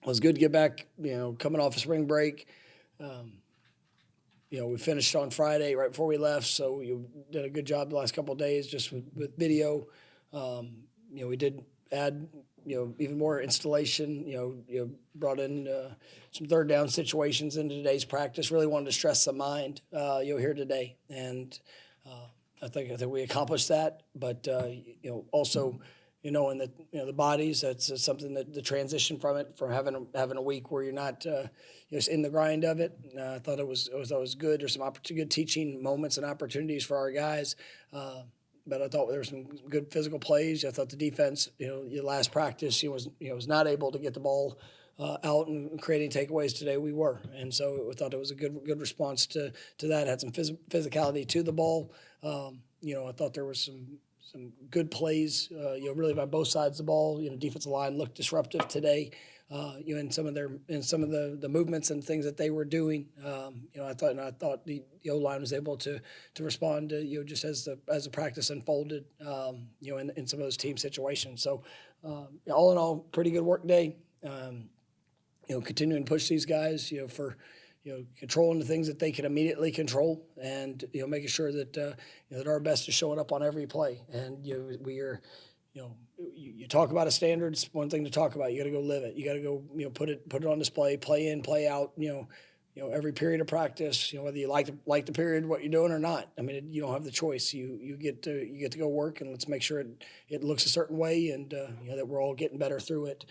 was good to get back, coming off a spring break. We finished on Friday right before we left, so you did a good job the last couple of days just with video. We did add, even more installation. Brought in some third down situations into today's practice. Really wanted to stress the mind, here today, and I think we accomplished that. But also, and that the bodies. That's something that the transition from having a week where you're not just in the grind of it. I thought it was always good. There's some good teaching moments and opportunities for our guys. But I thought there were some good physical plays. I thought the defense, your last practice, was not able to get the ball out and creating takeaways. Today we were, and so I thought it was a good response to that. Had some physicality to the ball. I thought there was some good plays, really by both sides of the ball. Defensive line looked disruptive today. In some of the movements and things that they were doing. I thought the O-line was able to respond to, just as the practice unfolded, in some of those team situations. So, all in all, pretty good work day. Continuing to push these guys, for controlling the things that they can immediately control, and making sure that that our best is showing up on every play. And we are, you talk about a standard. It's one thing to talk about. You got to go live it. You got to go, put it on display, play in, play out. Every period of practice. Whether you like the period, what you're doing or not. I mean, you don't have the choice. You get to go work, and let's make sure it looks a certain way, and that we're all getting better through it.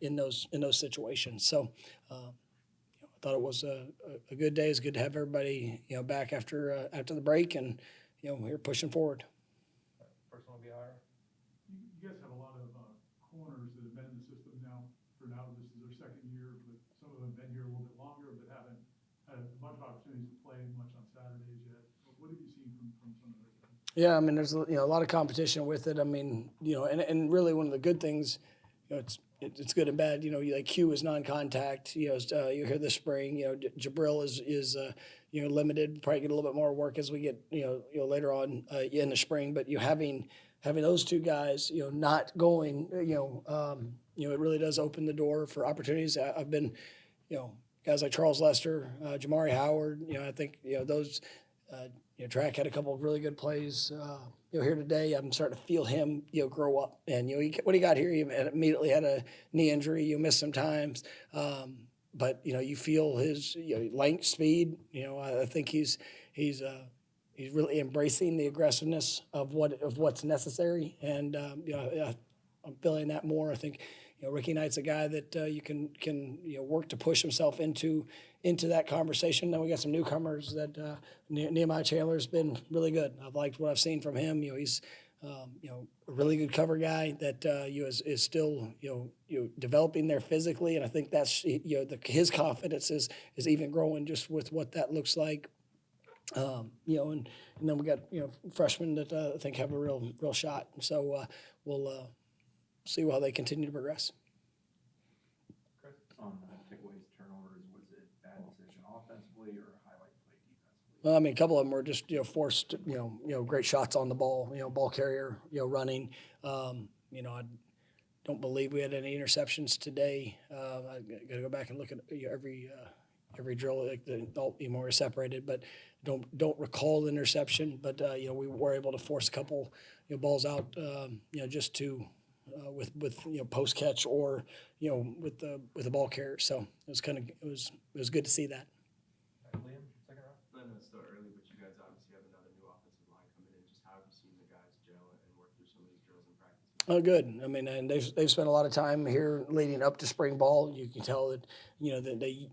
In those situations. So. I thought it was a good day. It's good to have everybody back after the break, and we're pushing forward. First one will be higher. You guys have a lot of corners that have been in the system now. For now, this is their second year, but some of them have been here a little bit longer, but haven't had a bunch of opportunities to play much on Saturdays yet. What have you seen from some of those guys? Yeah, I mean, there's a lot of competition with it. I mean, and really one of the good things, it's good and bad. Like Q is non-contact. You hear this spring. Jabril is limited. Probably get a little bit more work as we get later on in the spring. But having those two guys not going it really does open the door for opportunities. I've been guys like Charles Lester, Jamari Howard. I think those. Track had a couple of really good plays. Here today, I'm starting to feel him, grow up. And what he got here, he immediately had a knee injury. You missed some times, but you feel his length, speed. I think he's really embracing the aggressiveness of what's necessary. And I'm feeling that more. I think Ricky Knight's a guy that you can work to push himself into that conversation. Then we got some newcomers that Nehemiah Chandler's been really good. I've liked what I've seen from him. He's a really good cover guy that is still developing there physically, and I think that's his confidence is even growing just with what that looks like. And then we got freshmen that I think have a real shot. So we'll see how they continue to progress. Chris, on takeaways, turnovers, was it bad decision offensively or highlight play defensively? Well, I mean, a couple of them were just forced great shots on the ball, ball carrier, running. I don't believe we had any interceptions today. I got to go back and look at every drill. Like all more separated, but don't recall the interception. But we were able to force a couple balls out, just to. With post catch or with the ball carrier, so it was good to see that. Liam, second round. I know it's still early, but you guys obviously have another new offensive line coming in. Just how have you seen the guys gel and work through some of these drills and practices? Oh, good. I mean, and they've spent a lot of time here leading up to spring ball. You can tell that that they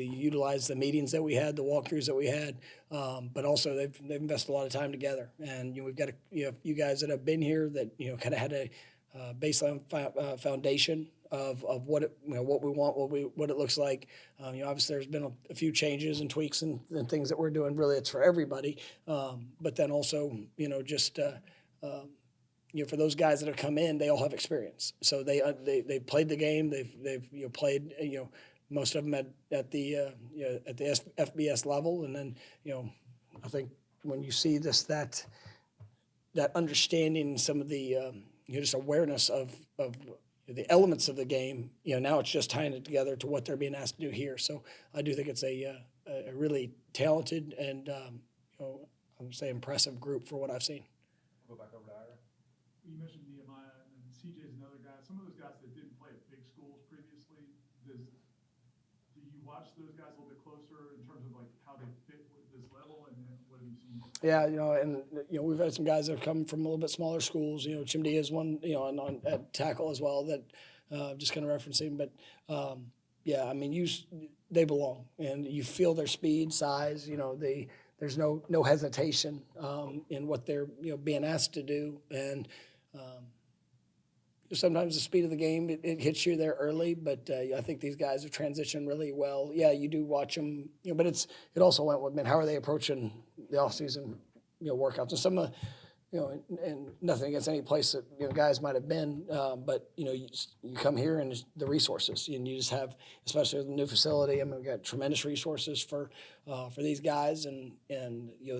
utilized the meetings that we had, the walkthroughs that we had, but also they've invested a lot of time together. And we've got a few guys that have been here that kind of had a baseline foundation of what what we want, what it looks like. Obviously, there's been a few changes and tweaks and things that we're doing. Really, it's for everybody. But then also, just for those guys that have come in, they all have experience. So they played the game. They've played most of them at the FBS level, and then I think when you see that understanding, some of the just awareness of the elements of the game. Now it's just tying it together to what they're being asked to do here. So I do think it's a really talented and I would say impressive group for what I've seen. Go back over to Ira. You mentioned Nehemiah, and then CJ's another guy. Some of those guys that didn't play at big schools previously, do you watch those guys a little bit closer in terms of like how they fit with this level, and what have you seen? Yeah, and we've had some guys that have come from a little bit smaller schools. Chimdi is one, and on at tackle as well that just kind of referencing. But yeah, I mean, they belong, and you feel their speed, size. There's no hesitation in what they're being asked to do, and sometimes the speed of the game it hits you there early. But I think these guys have transitioned really well. Yeah, you do watch them, but it also went with how are they approaching the offseason workouts, and some of and nothing against any place that guys might have been, but you come here and the resources, and you just have, especially with the new facility. I mean, we've got tremendous resources for these guys and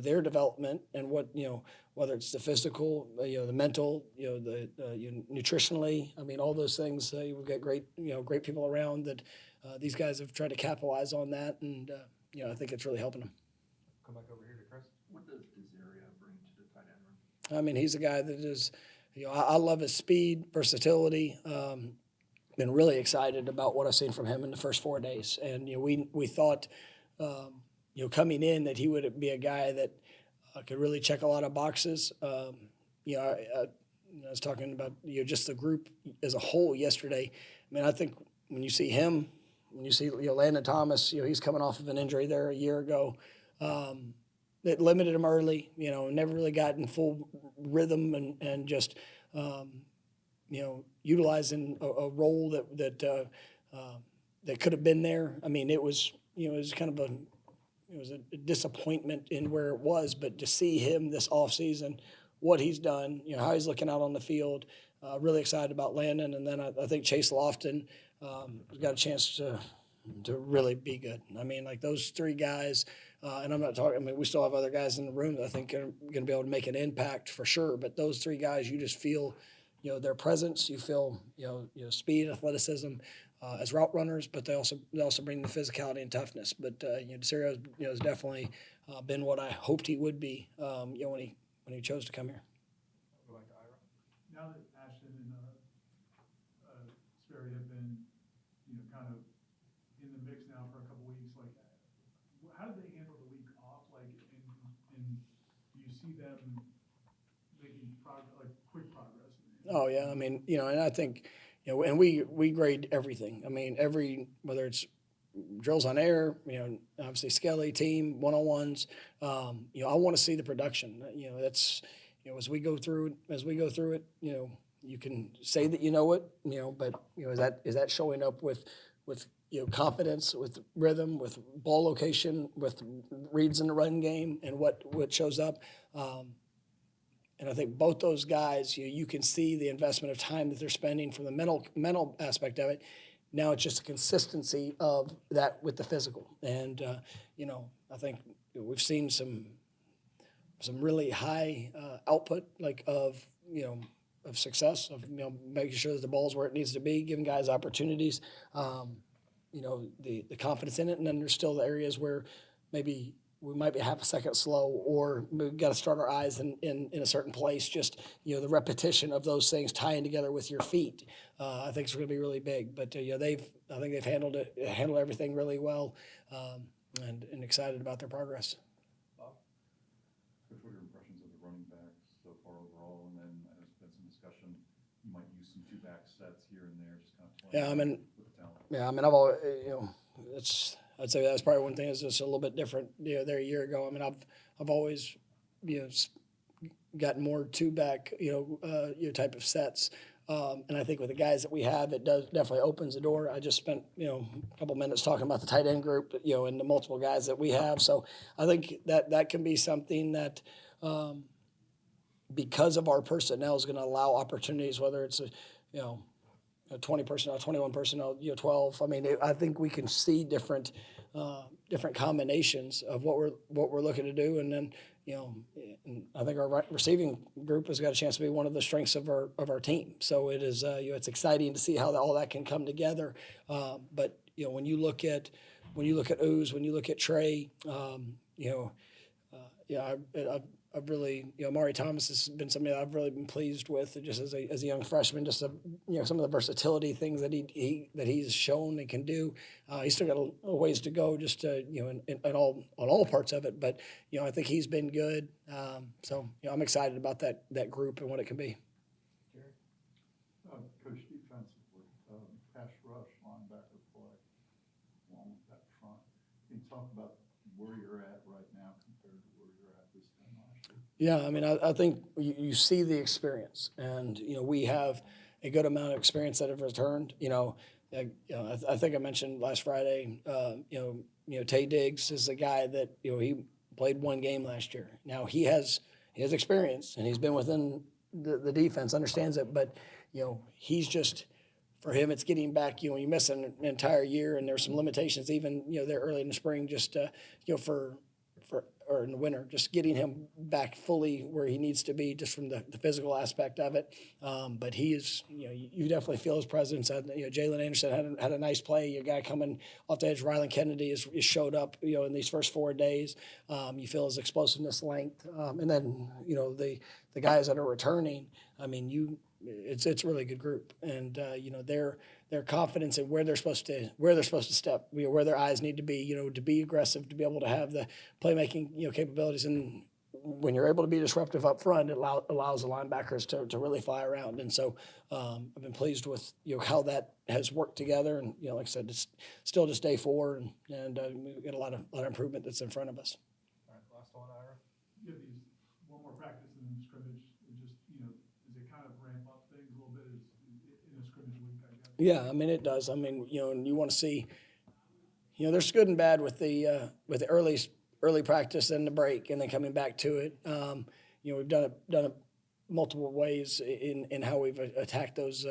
their development and what whether it's the physical, the mental, the nutritionally. I mean, all those things. We've got great people around that these guys have tried to capitalize on that, and I think it's really helping them. Come back over here to Chris. What does Desiree bring to the tight end room? I mean, he's a guy that is, I love his speed, versatility. Been really excited about what I've seen from him in the first 4 days. And, we thought, coming in that he would be a guy that could really check a lot of boxes. I was talking about, just the group as a whole yesterday. I mean, I think when you see him, when you see, Landon Thomas, he's coming off of an injury there a year ago. That limited him early, never really got in full rhythm and just, utilizing a role that could have been there. I mean, it was kind of a disappointment in where it was, but to see him this offseason, what he's done, how he's looking out on the field, really excited about Landon. And then I think Chase Lofton got a chance to really be good. I mean, like those three guys, and I'm not talking, I mean, we still have other guys in the room that I think are going to be able to make an impact for sure. But those three guys, you just feel, their presence. You feel, speed, athleticism as route runners, but they also bring the physicality and toughness. But Desiree, has definitely been what I hoped he would be, when he chose to come here. Go back to Ira. Now that Ashton and Sperry have been, kind of in the mix now for a couple weeks, like, how did they handle the week off? Like, and do you see them making quick progress? Oh yeah, I mean, and I think, and we grade everything. I mean, whether it's drills on air, obviously Skelly team, one-on-ones. I want to see the production. That's, as we go through it, you can say that it, but is that showing up with confidence, with rhythm, with ball location, with reads in the run game, and what shows up. And I think both those guys, you can see the investment of time that they're spending from the mental aspect of it. Now it's just a consistency of that with the physical. And, I think we've seen some really high output, of success, of, making sure that the ball's where it needs to be, giving guys opportunities, the confidence in it. And then there's still the areas where maybe we might be half a second slow, or we've got to start our eyes in a certain place. Just, the repetition of those things tying together with your feet, I think is going to be really big. But, I think they've handled everything really well, and excited about their progress. Bob? Coach, what are your impressions of the running backs so far overall? And then there's been some discussion, you might use some two-back sets here and there, just kind of playing with the talent. Yeah, I mean, I've always, I'd say that's probably one thing that's just a little bit different, there a year ago. I mean, I've always, gotten more two-back, type of sets. And I think with the guys that we have, it definitely opens the door. I just spent, a couple minutes talking about the tight end group, and the multiple guys that we have. So I think that can be something that, because of our personnel, is going to allow opportunities, whether it's a 20 personnel, 21 personnel, 12. I mean, I think we can see different different combinations of what we're looking to do, and then and I think our receiving group has got a chance to be one of the strengths of our team. So it is it's exciting to see how all that can come together. But when you look at Ooze, when you look at Trey, I've really, Amari Thomas has been somebody that I've really been pleased with, just as a young freshman. Just some of the versatility things that he's shown and can do. He's still got a ways to go, just in all parts of it. But I think he's been good. So I'm excited about that group and what it can be. Coach, defensively, pass rush, linebacker play, along with that front. Can you talk about where you're at right now compared to where you're at this time last year? Yeah, I mean, I think you see the experience, and we have a good amount of experience that have returned. I think I mentioned last Friday. Tay Diggs is a guy that he played one game last year. Now he has experience, and he's been within the defense, understands it, but he's just, for him, it's getting back. You miss an entire year, and there's some limitations even there early in the spring, just or in the winter, just getting him back fully where he needs to be, just from the physical aspect of it. But he is, you definitely feel his presence. Jalen Anderson had a nice play. A guy coming off the edge, Rylan Kennedy, is showed up, in these first 4 days. You feel his explosiveness, length, and then the guys that are returning. I mean, it's a really good group, and their confidence in where they're supposed to step, where their eyes need to be, to be aggressive, to be able to have the playmaking capabilities, and when you're able to be disruptive up front, it allows the linebackers to really fly around. And so I've been pleased with how that has worked together, and like I said, it's still just day 4, and we've got a lot of improvement that's in front of us. All right, last one, Ira. You have these one more practice and then scrimmage, and just, does it kind of ramp up things a little bit in a scrimmage week, I guess? Yeah, I mean, it does. I mean, and you want to see, there's good and bad with the early practice and the break, and then coming back to it. We've done it multiple ways in how we've attacked those,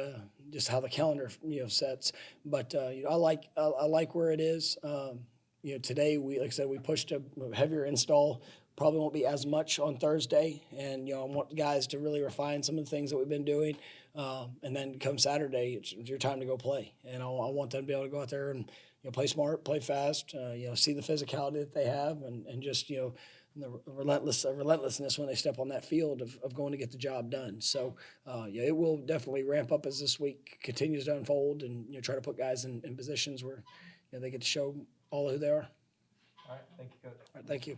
just how the calendar sets. But I like where it is. Today like I said, we pushed a heavier install. Probably won't be as much on Thursday, and I want guys to really refine some of the things that we've been doing, and then come Saturday, it's your time to go play, and I want them to be able to go out there and play smart, play fast, see the physicality that they have, and just the relentlessness when they step on that field of going to get the job done. So it will definitely ramp up as this week continues to unfold, and try to put guys in positions where they get to show all who they are. All right, thank you, Coach. All right, thank you.